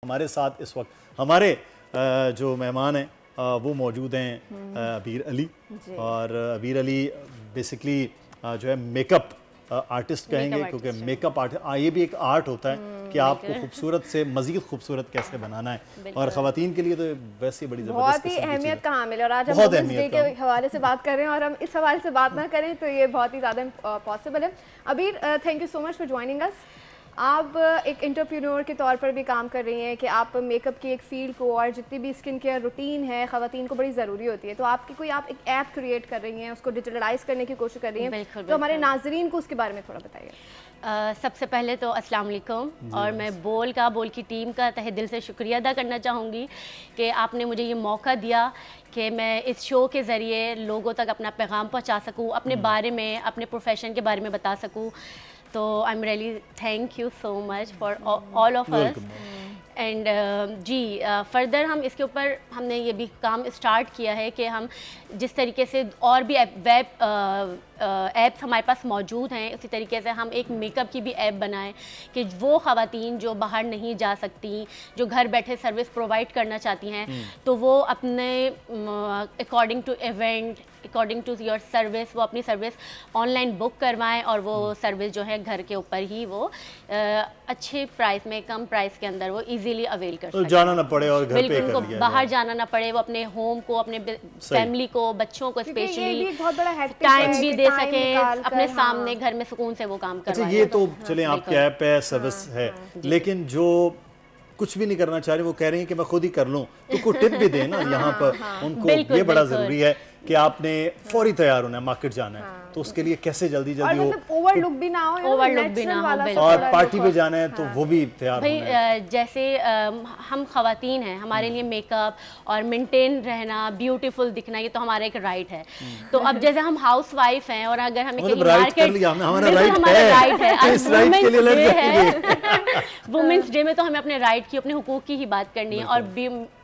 ہمارے ساتھ اس وقت ہمارے جو مہمان ہیں وہ موجود ہیں عبیر علی اور عبیر علی بیسکلی جو ہے میک اپ آرٹسٹ کہیں گے کیونکہ میک اپ آرٹسٹ یہ بھی ایک آرٹ ہوتا ہے کہ آپ کو خوبصورت سے مزید خوبصورت کیسے بنانا ہے اور خواتین کے لیے تو ویسے بڑی زبردست بہت ہی اہمیت کا حامل ہے اور آج ہم وومنس ڈے کے حوالے سے بات کر رہے ہیں اور ہم اس حوالے سے بات نہ کریں تو یہ بہت ہی زیادہ پاسبل ہے. Abeer thank you so much for joining us. آپ ایک انٹرپرینور کے طور پر بھی کام کر رہی ہیں کہ آپ میک اپ کی ایک فیلڈ کو اور جتنی بھی اسکن کیئر روٹین ہے خواتین کو بڑی ضروری ہوتی ہے, تو آپ کی کوئی آپ ایک ایپ کریٹ کر رہی ہیں, اس کو ڈیجیٹلائز کرنے کی کوشش کر رہی ہیں, تو ہمارے ناظرین کو اس کے بارے میں تھوڑا بتائیے. سب سے پہلے تو السلام علیکم, اور میں بول کی ٹیم کا تہہ دل سے شکریہ ادا کرنا چاہوں گی کہ آپ نے مجھے یہ موقع دیا کہ میں اس شو کے ذریعے لوگوں تک اپنا پیغام پہنچا سکوں, اپنے بارے میں اپنے پروفیشن کے بارے میں بتا سکوں. تو I am really thank you so much for all of us. And جی فردر ہم اس کے اوپر ہم نے یہ بھی کام اسٹارٹ کیا ہے کہ ہم جس طریقے سے اور بھی ویب ایپس ہمارے پاس موجود ہیں, اسی طریقے سے ہم ایک میک اپ کی بھی ایپ بنائیں کہ وہ خواتین جو باہر نہیں جا سکتی, جو گھر بیٹھے سروس پرووائڈ کرنا چاہتی ہیں, تو وہ اپنے according to event, according to your service, وہ اپنی سروس آن لائن بک کروائیں اور وہ سروس جو ہے گھر کے اوپر ہی وہ اچھے پرائس میں, کم پرائس کے اندر وہ ایزیلی اویل کر سکیں, جانا نہ پڑے اور گھر پہ ان کو باہر جانا نہ پڑے, وہ اپنے ہوم کو, اپنے فیملی کو, بچوں کو اسپیشلی ٹائم بھی دے سکیں, اپنے سامنے گھر میں سکون سے وہ کام کروائیں. یہ تو چلیں آپ کی ایپ ہے, سروس ہے, لیکن جو کچھ بھی نہیں کرنا چاہ رہے وہ کہہ رہی ہیں کہ میں خود ہی کر لوں, تو کوئی ٹپ بھی دیں نا یہاں پر ان کو. یہ بڑا ضروری ہے کہ آپ نے فوری تیار ہونا ہے, مارکیٹ جانا ہے, تو اس کے لیے کیسے جلدی ہو, اوور لک بھی نہ ہو, اور پارٹی پہ جانا ہے تو وہ بھی تیار ہونا ہے. جیسے ہم خواتین ہیں, ہمارے لیے میک اپ اور مینٹین رہنا, بیوٹیفل دکھنا, یہ تو ہمارا ایک رائٹ ہے. تو اب جیسے ہم ہاؤس وائف ہیں اور اگر ہمیں کہیں مارکیٹ, ہمارا رائٹ ہے, وومنس ڈے میں تو ہمیں اپنے رائٹ کی, اپنے حقوق کی ہی بات کرنی ہے, اور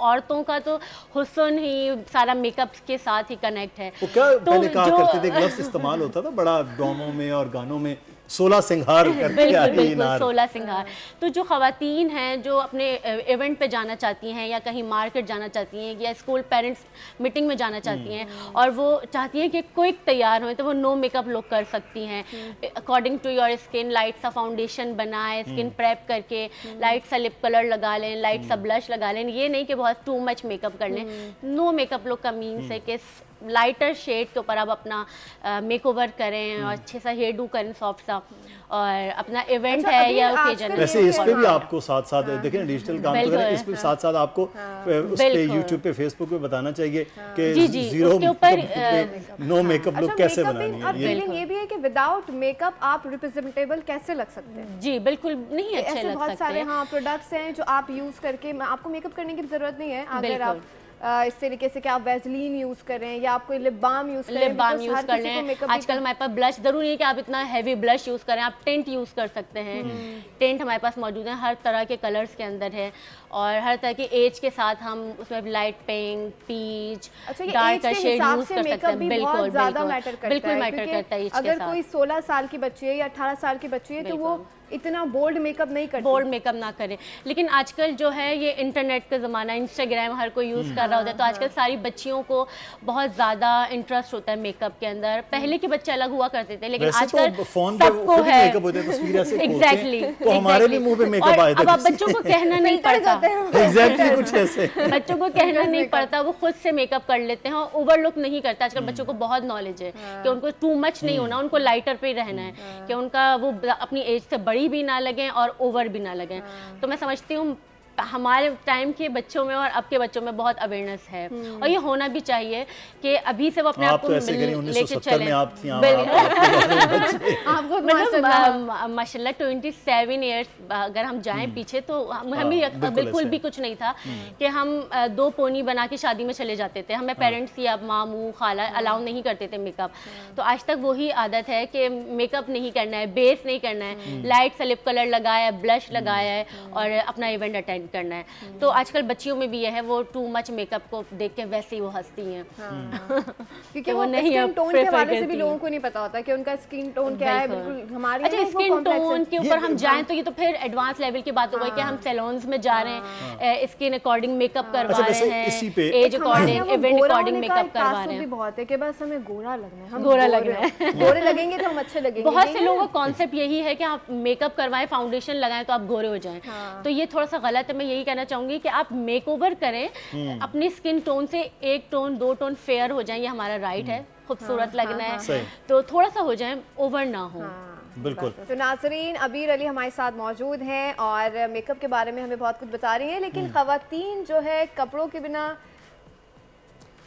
عورتوں کا تو حسن ہی سارا میک اپ کے ساتھ ہی کنیکٹ ہے. وہ کیا پہلے کہا کرتے تھے, گلفز استعمال ہوتا تھا بڑا ڈراموں میں اور گانوں میں, 16 سنگھار کرتے آئی بالکل 16 سنگھار. تو جو خواتین ہیں جو اپنے ایونٹ پہ جانا چاہتی ہیں یا کہیں مارکیٹ جانا چاہتی ہیں یا اسکول پیرنٹس میٹنگ میں جانا چاہتی ہیں اور وہ چاہتی ہیں کہ کوئک تیار ہوئیں, تو وہ نو میک اپ لک کر سکتی ہیں according to your skin. Light سا فاؤنڈیشن بنائیں, اسکن پریپ کر کے لائٹ سا لپ کلر لگا لیں, لائٹ سا بلش لگا لیں. یہ نہیں کہ بہت ٹو مچ میک اپ کر لیں. نو میک اپ لک کا مینس ہے کہ لائٹر شیڈ کے اوپر آپ اپنا میک اوور کریں اور اچھے سا ہیئر ڈو کریں سافٹ سا, اور اپنا ایونٹ ہے یا اوکیجن. ویسے اس پہ بھی آپ کو ساتھ ساتھ دیکھیں ڈیجیٹل کام تو کریں, اس پہ ساتھ ساتھ آپ کو اس پہ یوٹیوب پہ فیس بک پہ بتانا چاہیے کہ زیرو نو میک اپ لک کیسے بنانی ہے. یہ بھی ہے کہ وداؤٹ میک اپ آپ ریپرزینٹیبل کیسے لگ سکتے ہیں. جی بالکل نہیں اچھے لگ سکتے. بہت سارے پروڈکٹس ہیں جو آپ یوز کر کے, آپ کو میک اپ کرنے کی ضرورت نہیں ہے. اگر آپ اس طریقے سے کہ آپ ویزلین یوز کریں یا آپ کوئی لپ بام یوز کریں, لپ بام یوز کر لیں. آج کل ہمارے پاس بلش ضروری نہیں کہ آپ اتنا ہیوی بلش یوز کریں, آپ ٹینٹ یوز کر سکتے ہیں. ٹینٹ ہمارے پاس موجود ہیں, ہر طرح کے کلرز کے اندر ہے, اور ہر طرح کی ایج کے ساتھ ہم اس میں لائٹ پنک, پیچ, ڈارک کا شیڈ یوز کر سکتے ہیں. بالکل بالکل میٹر کرتا ہے ایج کے ساتھ. اگر کوئی 16 سال کی بچی ہے یا 18 سال کی بچی ہے تو وہ اتنا بولڈ میک اپ نہیں کرتی, بولڈ میک اپ نہ کرے. لیکن آج کل جو ہے یہ انٹرنیٹ کا زمانہ, انسٹاگرام ہر کوئی یوز کر رہا ہوتا ہے, تو آج کل ساری بچیوں کو بہت زیادہ انٹرسٹ ہوتا ہے میک اپ کے اندر. پہلے کے بچے الگ ہوا کرتے تھے, لیکن آج کل سب کو ہے. ایگزیکٹلی, اور اب آپ بچوں کو کہنا نہیں پڑتا, بچوں کو کہنا نہیں پڑتا, وہ خود سے میک اپ کر لیتے ہیں اور اوور لک نہیں کرتا. آج کل بچوں کو بہت نالج ہے کہ ان کو ٹو مچ نہیں ہونا, ان کو لائٹر پہ ہی رہنا ہے, کہ ان کا وہ اپنی ایج سے بڑی بھی نہ لگیں اور اوور بھی نہ لگیں. تو میں سمجھتی ہوں ہمارے ٹائم کے بچوں میں اور اب کے بچوں میں بہت اویئرنیس ہے, اور یہ ہونا بھی چاہیے کہ ابھی سے وہ اپنے آپ کو لے کے چلیں. ماشاء اللہ 27 ایئرس اگر ہم جائیں پیچھے تو ہمیں بالکل بھی کچھ نہیں تھا کہ ہم 2 پونی بنا کے شادی میں چلے جاتے تھے. ہمیں پیرنٹس یا ماموں خالہ الاؤ نہیں کرتے تھے میک اپ. تو آج تک وہی عادت ہے کہ میک اپ نہیں کرنا ہے, بیس نہیں کرنا ہے, لائٹ سا لپ کلر لگایا ہے, بلش لگایا ہے, اور اپنا ایونٹ اٹینڈ ڈیپینڈ کرنا ہے. تو آج کل بچیوں میں بھی یہ ہے, وہ ٹو مچ میک اپ کو دیکھ کے ویسے ہی وہ ہنستی ہیں, کیونکہ وہ اسکن ٹون کے حوالے سے بھی لوگوں کو نہیں پتا ہوتا کہ ان کا اسکن ٹون کیا ہے. بالکل ہماری اسکن ٹون کے اوپر ہم جائیں تو یہ تو پھر ایڈوانس لیول کی بات ہو گئی کہ ہم سیلونز میں جا رہے ہیں, اسکن اکارڈنگ میک اپ کروا رہے ہیں, age according, event according make up کروا رہے ہیں. بہت ہے کہ بس ہمیں گورا لگنا ہے, ہم گورا لگنا ہے, گورے لگیں گے تو ہم اچھے لگیں گے. بہت سے لوگوں کا کانسیپٹ یہی ہے کہ آپ میک اپ کروائیں, فاؤنڈیشن لگائیں تو آپ گورے ہو جائیں. تو یہ تھوڑا سا غلط ہے. میں یہی کہنا چاہوں گی کہ آپ میک اوور کریں, اپنی اسکن ٹون سے 1 ٹون 2 ٹون فیئر ہو جائیں, یہ ہمارا رائٹ ہے. خوبصورت لگنا ہے تو تھوڑا سا ہو جائیں, اوور نہ ہو. بالکل. تو ناظرین, عبیر علی ہمارے ساتھ موجود ہیں اور میک اپ کے بارے میں ہمیں بہت کچھ بتا رہی ہیں, لیکن خواتین جو ہے کپڑوں کے بنا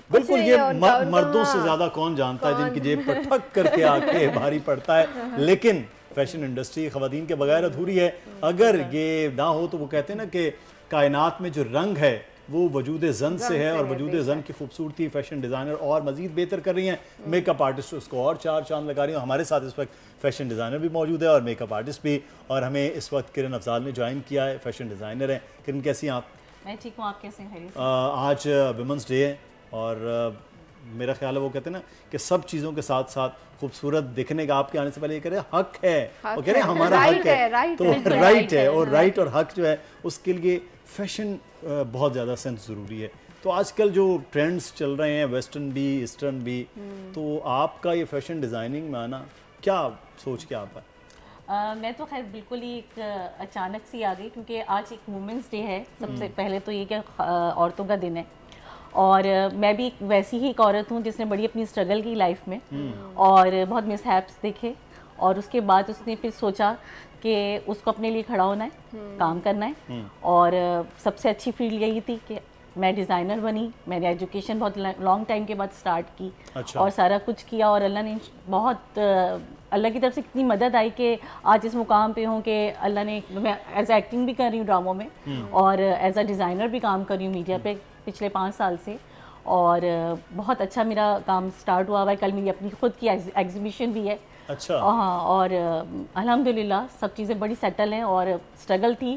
بالکل, یہ مردوں سے زیادہ کون جانتا ہے جن کی جیب پر ٹھک کر کے آ کے بھاری پڑتا ہے. لیکن فیشن انڈسٹری خواتین کے بغیر ادھوری ہے. اگر یہ نہ ہو تو وہ کہتے ہیں نا کہ کائنات میں جو رنگ ہے وہ وجود زن سے ہے, اور وجود زن کی خوبصورتی فیشن ڈیزائنر اور مزید بہتر کر رہی ہیں. میک اپ آرٹسٹ اس کو اور 4 چاند لگا رہی ہیں. ہمارے ساتھ اس وقت فیشن ڈیزائنر بھی موجود ہے اور میک اپ آرٹسٹ بھی, اور ہمیں اس وقت کرن افضال نے جوائن کیا ہے, فیشن ڈیزائنر ہیں. کرن, کیسی ہیں آپ؟ میں ٹھیک ہوں, آپ کیسے ہیں؟ آج ویمنس ڈے ہے اور میرا خیال ہے وہ کہتے ہیں نا کہ سب چیزوں کے ساتھ ساتھ خوبصورت دکھنے کا آپ کے آنے سے پہلے یہ کہہ رہے ہیں حق ہے, وہ کہہ رہے ہیں ہمارا حق ہے. تو رائٹ ہے, اور رائٹ اور حق جو ہے اس کے لیے فیشن بہت زیادہ سینس ضروری ہے. تو آج کل جو ٹرینڈز چل رہے ہیں ویسٹرن بھی ایسٹرن بھی, تو آپ کا یہ فیشن ڈیزائننگ میں آنا کیا سوچ کے آپ ہے؟ میں تو خیر بالکل ہی ایک اچانک سی آ گئی, کیونکہ آج ایک وومنس ڈے ہے. سب سے پہلے تو یہ کہ عورتوں کا دن ہے, اور میں بھی ویسی ہی ایک عورت ہوں جس نے بڑی اپنی اسٹرگل کی لائف میں, اور بہت مس ہیپس دیکھے, اور اس کے بعد اس نے پھر سوچا کہ اس کو اپنے لیے کھڑا ہونا ہے, کام کرنا ہے. اور سب سے اچھی فیلڈ یہی تھی کہ میں ڈیزائنر بنی. میں نے ایجوکیشن بہت لانگ ٹائم کے بعد سٹارٹ کی, اور سارا کچھ کیا, اور اللہ نے بہت اللہ کی طرف سے کتنی مدد آئی کہ آج اس مقام پہ ہوں کہ اللہ نے, میں ایز ایکٹنگ بھی کر رہی ہوں ڈراموں میں, اور ایز اے ڈیزائنر بھی کام کر رہی ہوں میڈیا پہ پچھلے 5 سال سے, اور بہت اچھا میرا کام سٹارٹ ہوا ہے. کل میری اپنی خود کی ایگزیبیشن بھی ہے. اچھا. ہاں, اور الحمدللہ سب چیزیں بڑی سیٹل ہیں, اور اسٹرگل تھی,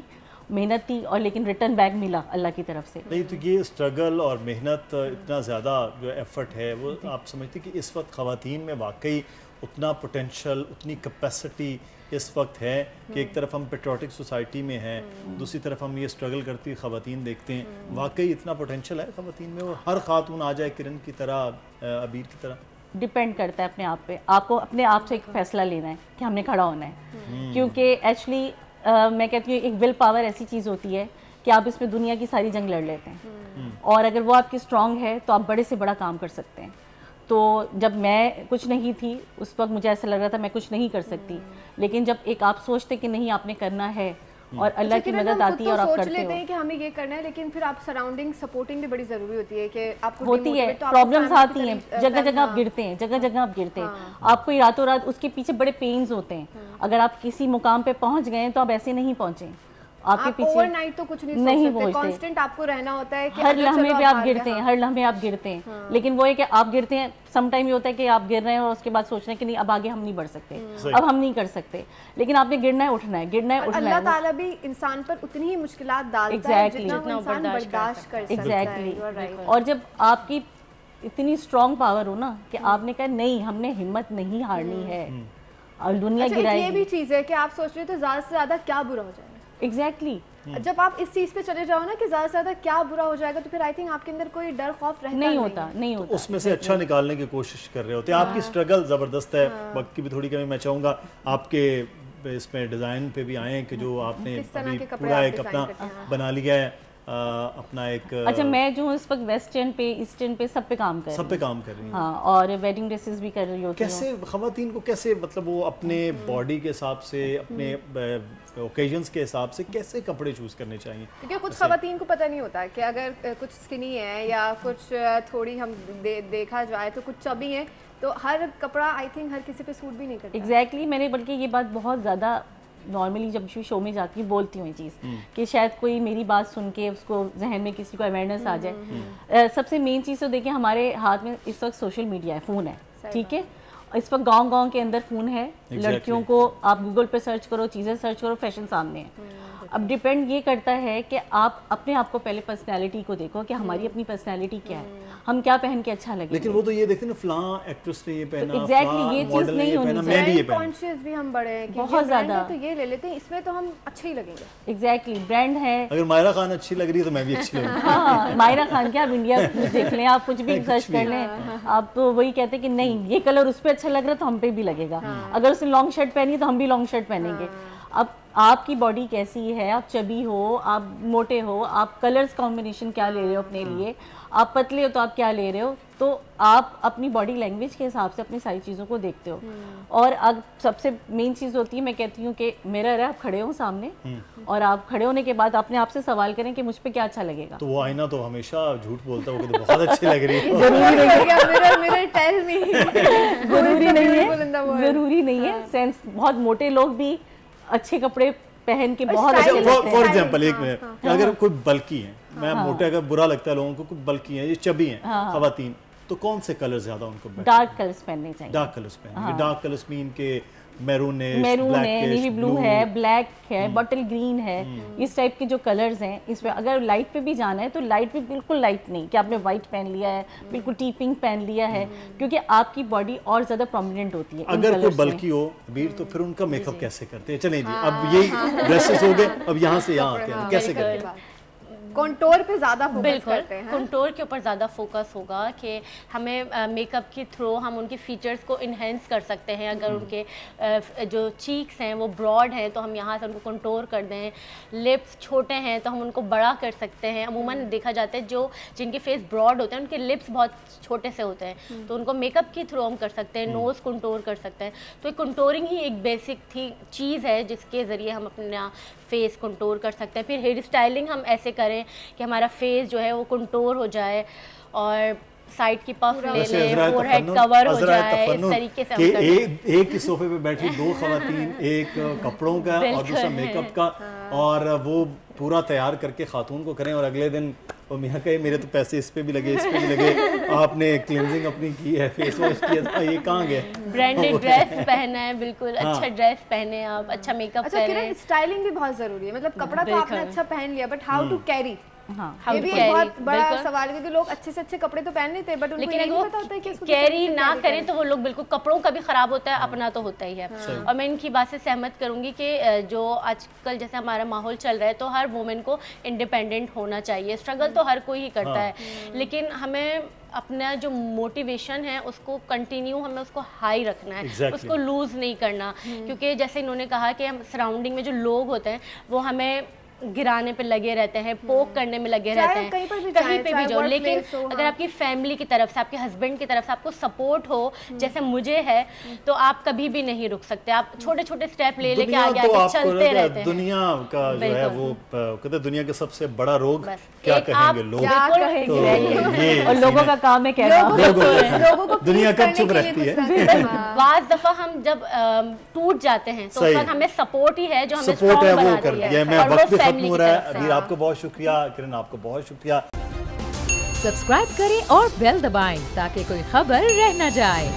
محنت تھی, اور لیکن ریٹرن بیک ملا اللہ کی طرف سے. نہیں تو یہ اسٹرگل اور محنت, اتنا زیادہ جو ایفرٹ ہے, وہ آپ سمجھتے کہ اس وقت خواتین میں واقعی اتنا پوٹینشل, اتنی کیپیسٹی اس وقت ہے کہ ایک طرف ہم پیٹریوٹک سوسائٹی میں ہیں, دوسری طرف ہم یہ اسٹرگل کرتی خواتین دیکھتے ہیں, واقعی اتنا پوٹینشل ہے خواتین میں, وہ ہر خاتون آ جائے کرن کی طرح, عبیر کی طرح؟ ڈپینڈ کرتا ہے اپنے آپ پہ. آپ کو اپنے آپ سے ایک فیصلہ لینا ہے کہ ہم نے کھڑا ہونا ہے, کیونکہ ایکچولی میں کہتی ہوں ایک ول پاور ایسی چیز ہوتی ہے کہ آپ اس میں دنیا کی ساری جنگ لڑ لیتے ہیں, اور اگر وہ آپ کی اسٹرانگ ہے تو آپ بڑے سے بڑا کام کر سکتے ہیں. تو جب میں کچھ نہیں تھی اس وقت مجھے ایسا لگ رہا تھا میں کچھ نہیں کر سکتی, لیکن جب ایک آپ سوچتے کہ نہیں آپ نے کرنا ہے, اور اللہ کی مدد آتی ہے اور آپ کرتے ہو. کہ ہمیں یہ کرنا ہے, لیکن پھر آپ سراؤنڈنگ سپورٹنگ بھی بڑی ضروری ہوتی ہے کہ آپ کو ہوتی ہے, پرابلمز آتی ہیں, جگہ جگہ آپ گرتے ہیں, جگہ جگہ آپ گرتے ہیں, آپ کو راتوں رات اس کے پیچھے بڑے پینز ہوتے ہیں. اگر آپ کسی مقام پہ پہنچ گئے تو آپ ایسے نہیں پہنچے, آپ کے پیچھے اوور نائٹ تو کچھ نہیں پہنچتے, کانسٹنٹ آپ کو رہنا ہوتا ہے کہ ہر لمحے پہ آپ گرتے ہیں, ہر لمحے آپ گرتے ہیں. لیکن وہ ہے کہ آپ گرتے ہیں, سم ٹائم یہ ہوتا ہے کہ آپ گر رہے ہیں اور اس کے بعد سوچ رہے ہیں کہ نہیں اب آگے ہم نہیں بڑھ سکتے, اب ہم نہیں کر سکتے, لیکن آپ نے گرنا ہے, اٹھنا ہے, گرنا ہے, اٹھنا ہے. اللہ تعالیٰ بھی انسان پر اتنی ہی مشکلات ڈالتا ہے جتنا وہ انسان برداشت کر سکتا ہے. اور جب آپ کی اتنی اسٹرانگ پاور ہو نا کہ آپ نے کہا نہیں ہم نے ہمت نہیں ہارنی ہے, اور دنیا گرائے. یہ بھی چیز ہے کہ آپ سوچ رہے تو زیادہ سے زیادہ کیا برا ہو جائے گا. ایگزیکٹلی, جب آپ اس چیز پہ چلے جاؤ نا کہ زیادہ سے زیادہ کیا برا ہو جائے گا, تو پھر آئی تھنک آپ کے اندر کوئی ڈر خوف رہتا نہیں ہوتا. اس میں سے اچھا نکالنے کی کوشش کر رہے ہوتے ہیں. آپ کی اسٹرگل زبردست ہے, وقت کی بھی تھوڑی کمی. میں چاہوں گا آپ کے اس میں ڈیزائن پہ بھی آئیں کہ جو آپ نے پورا ایک اپنا بنا لیا ہے, اپنا ایک. اچھا, میں جو اس وقت ویسٹرن پہ ایسٹرن پہ سب پہ کام کر رہی ہوں. ہاں, اور ویڈنگ ڈریسز بھی کر رہی ہوتی ہوں. کیسے خواتین کو کیسے مطلب وہ اپنے باڈی کے حساب سے, اپنے اوکیزنس کے حساب سے کیسے کپڑے چوز کرنے چاہیے؟ کیونکہ کچھ خواتین کو پتہ نہیں ہوتا کہ اگر کچھ اسکنی ہے یا کچھ تھوڑی ہم دیکھا جائے تو کچھ چبی ہیں, تو ہر کپڑا آئی تھنک ہر کسی پہ سوٹ بھی نہیں کرتا. ایگزیکٹلی, میں نے بلکہ یہ بات بہت زیادہ نارملی جب شو میں جاتی ہوں بولتی ہوں یہ چیز کہ شاید کوئی میری بات سن کے اس کو ذہن میں کسی کو اویئرنیس آ جائے. سب سے مین چیز تو دیکھیں ہمارے ہاتھ میں اس وقت سوشل میڈیا ہے, فون ہے, ٹھیک ہے, اس وقت گاؤں کے اندر فون ہے. لڑکیوں کو آپ گوگل پہ سرچ کرو, چیزیں سرچ کرو, فیشن سامنے ہے. اب ڈیپینڈ یہ کرتا ہے کہ آپ اپنے آپ کو پہلے پرسنالٹی کو دیکھو کہ ہماری اپنی پرسنالٹی کیا ہے, ہم کیا پہن کے اچھا لگے. لیکن وہ تو یہ دیکھتے ہیں نا فلاں ایکٹریس نے یہ پہنا, ایگزیکٹلی یہ چیز نہیں ہونی چاہیے. میں بھی یہ پہنا. کانشیس بھی ہم بڑے ہیں بہت زیادہ, تو یہ لے لیتے ہیں, اس میں تو ہم اچھے ہی لگیں گے. ایگزیکٹلی برانڈ ہے. اگر مائرہ خان اچھی لگ رہی ہے تو میں بھی اچھی لگوں گی. ہاں مائرہ خان کیا, آپ انڈیا دیکھ لیں, آپ کچھ بھی سرچ کر لیں, آپ تو وہی کہتے ہیں کہ نہیں یہ کلر اس پہ اچھا لگ رہا ہے تو ہم پہ بھی لگے گا. اگر اس نے لانگ شرٹ پہنی تو ہم بھی لانگ شرٹ پہنیں گے. اب آپ کی باڈی کیسی ہے, آپ چبی ہو, آپ موٹے ہو, آپ کلرز کمبینیشن کیا لے رہے ہو اپنے لیے, آپ پتلے ہو تو آپ کیا لے رہے ہو, تو آپ اپنی باڈی لینگویج کے حساب سے اپنی ساری چیزوں کو دیکھتے ہو. اور اب سب سے مین چیز ہوتی ہے, میں کہتی ہوں کہ مرر ہے, آپ کھڑے ہو سامنے اور آپ کھڑے ہونے کے بعد اپنے آپ سے سوال کریں کہ مجھ پہ کیا اچھا لگے گا. تو وہ آئینہ تو ہمیشہ جھوٹ بولتا ہے, وہ کہ بہت اچھی لگ رہی ہے. ضروری نہیں ہے. سینس بہت موٹے لوگ بھی اچھے کپڑے پہن کے بہت اچھے لگتے ہیں. فار ایگزامپل ایک منٹ, اگر کوئی بلکی ہے, میں موٹے اگر برا لگتا ہے لوگوں کو, کوئی بلکی ہیں, یہ چبی ہیں خواتین, تو کون سے کلر زیادہ ان کو؟ ڈارک کلرز پہننے چاہیے. ڈارک کلرز پہننے. ڈارک کلرز مین کے میرون ہے, نیوی بلو ہے, بلیک ہے, بٹل گرین ہے, اس ٹائپ کے جو کلرز ہیں. اس میں اگر لائٹ پہ بھی جانا ہے تو لائٹ بھی بالکل لائٹ نہیں کہ آپ نے وائٹ پہن لیا ہے, بالکل ٹی پنک پہن لیا ہے, کیونکہ آپ کی باڈی اور زیادہ پرومیننٹ ہوتی ہے. اگر کوئی بلکی ہو بیر, تو پھر ان کا میک اپ کیسے کرتے ہیں؟ چلیں جی, اب یہی ڈریسز ہو گئے, اب یہاں سے یہاں آتے ہیں, کیسے کرتے ہیں؟ کنٹور پہ زیادہ فوکس کرتے ہیں. کنٹور کے اوپر زیادہ فوکس ہوگا کہ ہمیں میک اپ کے تھرو ہم ان کی فیچرز کو انہینس کر سکتے ہیں. اگر ان کے جو چیکس ہیں وہ براڈ ہیں تو ہم یہاں سے ان کو کنٹور کر دیں. لپس چھوٹے ہیں تو ہم ان کو بڑا کر سکتے ہیں. عموماً دیکھا جاتا ہے جن کے فیس براڈ ہوتے ہیں ان کے لپس بہت چھوٹے سے ہوتے ہیں, تو ان کو میک اپ کے تھرو ہم کر سکتے ہیں. نوز کنٹور کر سکتے ہیں. تو کنٹورنگ ہی ایک بیسک چیز ہے جس کے ذریعے ہم اپنا فیس کنٹور کر سکتے ہیں. پھر ہیئر اسٹائلنگ ہم ایسے کریں کہ ہمارا فیس جو ہے وہ کنٹور ہو جائے اور سائڈ کی پف لے لیں, فور ہیڈ کور ہو جائے. اس طریقے سے ہم ایک ہی صوفے پہ بیٹھی دو خواتین, ایک کپڑوں کا اور دوسرا میک اپ کا, اور وہ پورا تیار کر کے خاتون کو کریں, اور اگلے دن وہ میاں کہے میرے تو پیسے اس پہ بھی لگے, اس پہ بھی لگے, آپ نے کلینزنگ اپنی کی ہے, فیس واش کیا تھا, یہ کہاں گیا؟ برانڈڈ ڈریس پہنا ہے, بالکل اچھا ڈریس پہنے آپ, اچھا میک اپ کریں. اسٹائلنگ بھی بہت ضروری ہے. مطلب کپڑا تو آپ نے اچھا پہن لیا, بٹ ہاؤ ٹو کیری, یہ بھی ایک بہت بڑا سوال ہے, کیونکہ لوگ اچھے سے اچھے کپڑے تو پہن لیتے ہیں بٹ ان کو یہ نہیں پتا ہوتا ہے کہ اس کو کیری نہ کریں تو وہ لوگ بالکل, کپڑوں کا بھی خراب ہوتا ہے, اپنا تو ہوتا ہی ہے. اور میں ان کی بات سے سہمت کروں گی کہ جو آج کل جیسے ہمارا ماحول چل رہا ہے تو ہر وومن کو انڈیپینڈنٹ ہونا چاہیے. اسٹرگل تو ہر کوئی ہی کرتا ہے, لیکن ہمیں اپنا جو موٹیویشن ہے اس کو کنٹینیو ہمیں اس کو ہائی رکھنا ہے, اس کو لوز نہیں کرنا. کیونکہ جیسے انہوں نے کہا کہ ہم سراؤنڈنگ میں جو لوگ ہوتے ہیں وہ ہمیں گرانے پہ لگے رہتے ہیں, پوک کرنے میں لگے رہتے ہیں, کہیں پہ بھی جاؤ. لیکن اگر آپ کی فیملی کی طرف سے, آپ کے ہسبینڈ کی طرف سے آپ کو سپورٹ ہو جیسے مجھے ہے, تو آپ کبھی بھی نہیں رک سکتے. آپ چھوٹے چھوٹے سٹیپ لے لے کے آگے آگے چلتے رہتے ہیں. دنیا کا جو ہے وہ کہتے ہیں دنیا کا سب سے بڑا روگ کیا کہیں گے لوگ, اور لوگوں کا کام ہے کہنا, دنیا کب چپ رہتی ہے. بعض دفعہ ہم جب ٹوٹ جاتے ہیں تو ہمیں سپورٹ ہی ہے جو ہمیں سپورٹ ہے, وہ کرتی ہے. میں وقت ختم ہو رہا ہے, ابھی آپ کو بہت شکریہ, کرن آپ کو بہت شکریہ. سبسکرائب کریں اور بیل دبائیں تاکہ کوئی خبر رہ نہ جائے.